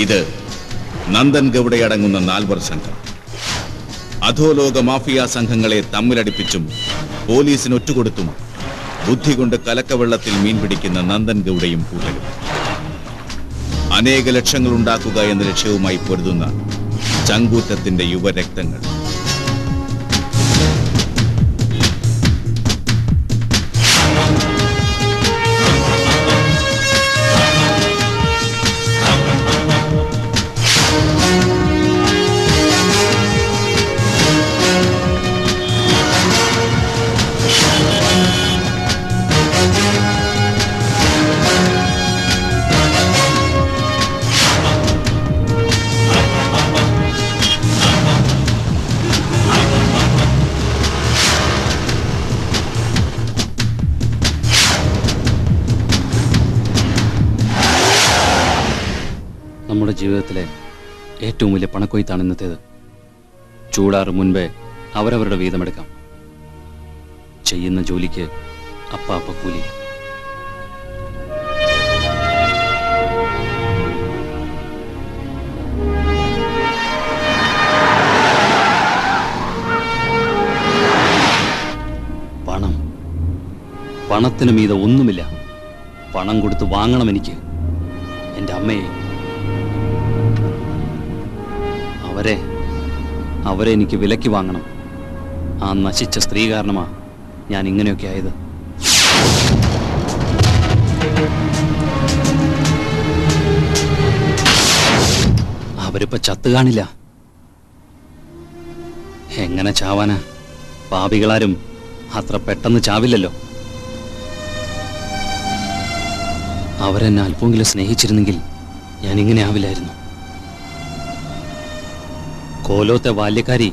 ഇത് നന്ദൻ ഗൌഡയടങ്ങുന്ന 4 സംഘം. അധോലോക മാഫിയ സംഘങ്ങളെ തമ്മിലടിപ്പിച്ചും പോലീസിന് ഒറ്റുകൊടുത്തും ബുദ്ധി കൊണ്ട് കലക്കവെള്ളത്തിൽ മീൻ പിടിക്കുന്ന നന്ദൻ ഗൌഡയും കൂട്ടരും. അനേക ലക്ഷങ്ങൾ ഉണ്ടാക്കുക എന്ന ലക്ഷ്യവുമായി പൊരുതുന്ന ചങ്കൂറ്റത്തിന്റെ യുവരക്തങ്ങൾ. നമ്മുടെ ജീവിതത്തിലെ ഏറ്റവും വലിയ പണക്കൊയ്ത്താണ് ഇന്നത്തേത്. ചൂടാറ് മുൻപേ അവരവരുടെ വീതമെടുക്കാം. ചെയ്യുന്ന ജോലിക്ക് അപ്പാപ്പ കൂലി. പണം, പണത്തിന് മീതെ ഒന്നുമില്ല. പണം കൊടുത്ത് വാങ്ങണം എനിക്ക് എൻ്റെ അമ്മയെ. അവരെ എനിക്ക് വിലയ്ക്ക് വാങ്ങണം. ആ നശിച്ച സ്ത്രീ കാരണമാ ഞാൻ ഇങ്ങനെയൊക്കെ ആയത്. അവരിപ്പോ ചത്തു കാണില്ല. എങ്ങനെ ചാവാനാ? പാപികളാരും അത്ര പെട്ടെന്ന് ചാവില്ലല്ലോ. അവരെന്നെ അല്പമെങ്കിലും സ്നേഹിച്ചിരുന്നെങ്കിൽ ഞാൻ ഇങ്ങനെ ആവില്ലായിരുന്നു. കോലോത്തെ ബാല്യക്കാരി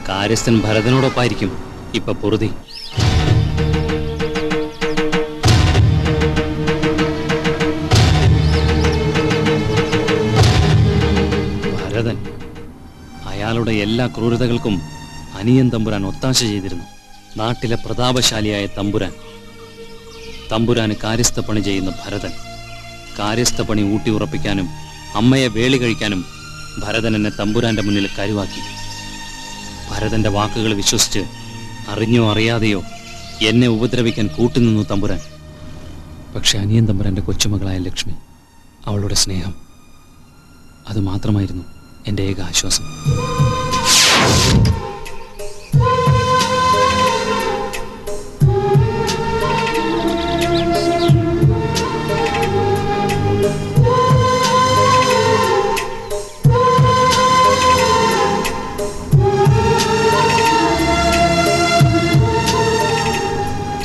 കാര്യസ്ഥൻ ഭരതനോടൊപ്പായിരിക്കും ഇപ്പൊ പൊറുതി. ഭരതൻ അയാളുടെ എല്ലാ ക്രൂരതകൾക്കും അനിയൻ തമ്പുരാൻ ഒത്താശ ചെയ്തിരുന്നു. നാട്ടിലെ പ്രതാപശാലിയായ തമ്പുരാന് കാര്യസ്ഥ പണി ചെയ്യുന്ന ഭരതൻ. കാര്യസ്ഥ പണി ഊട്ടി ഉറപ്പിക്കാനും അമ്മയെ വേളി കഴിക്കാനും ഭരതൻ എന്നെ തമ്പുരാന്റെ മുന്നിൽ കരുവാക്കി. ഭരതന്റെ വാക്കുകൾ വിശ്വസിച്ച് അറിഞ്ഞോ അറിയാതെയോ എന്നെ ഉപദ്രവിക്കാൻ കൂട്ടുനിന്നു തമ്പുരാൻ. പക്ഷെ അനിയൻ തമ്പുരാന്റെ കൊച്ചുമകളായ ലക്ഷ്മി, അവളുടെ സ്നേഹം, അത് മാത്രമായിരുന്നു എൻ്റെ ഏക ആശ്വാസം.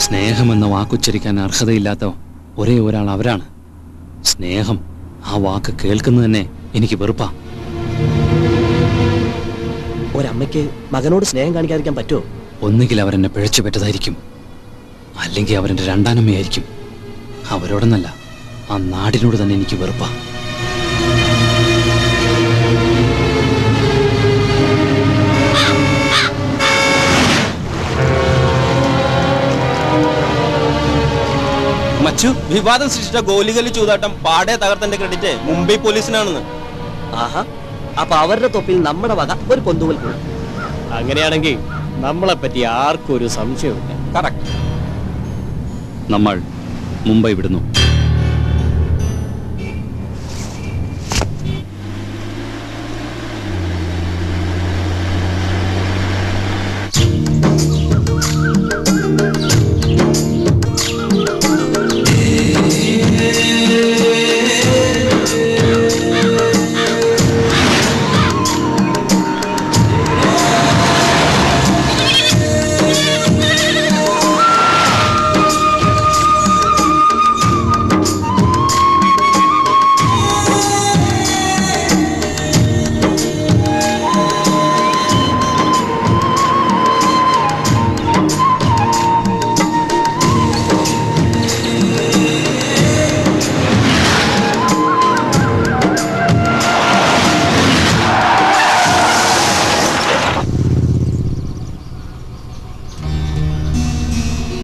സ്നേഹമെന്ന വാക്കുച്ചരിക്കാൻ അർഹതയില്ലാത്ത ഒരേ ഒരാൾ അവരാണ്. സ്നേഹം, ആ വാക്ക് കേൾക്കുന്നത് തന്നെ എനിക്ക് വെറുപ്പാ. ഒരമ്മയ്ക്ക് മകനോട് സ്നേഹം കാണിക്കാതിരിക്കാൻ പറ്റുമോ? ഒന്നുകിൽ അവരെന്നെ പിഴച്ചു പറ്റതായിരിക്കും, അല്ലെങ്കിൽ അവരെൻ്റെ രണ്ടാനമ്മയായിരിക്കും. അവരോടെന്നല്ല, ആ നാടിനോട് തന്നെ എനിക്ക് വെറുപ്പാ. മച്ചു, വിവാദം സൃഷ്ടിച്ച ഗോലികല് ചൂതാട്ടം പാടെ തകർത്തന്റെ ക്രെഡിറ്റ് മുംബൈ പോലീസിനാണെന്ന്. ആഹാ, അപ്പൊ അവരുടെ തൊപ്പിൽ നമ്മുടെ വക ഒരു പൊന്തുവൽ കൂടെ. അങ്ങനെയാണെങ്കിൽ നമ്മളെ പറ്റി ആർക്കും ഒരു സംശയമില്ല. കറക്റ്റ്. നമ്മൾ മുംബൈ വിടുന്നു.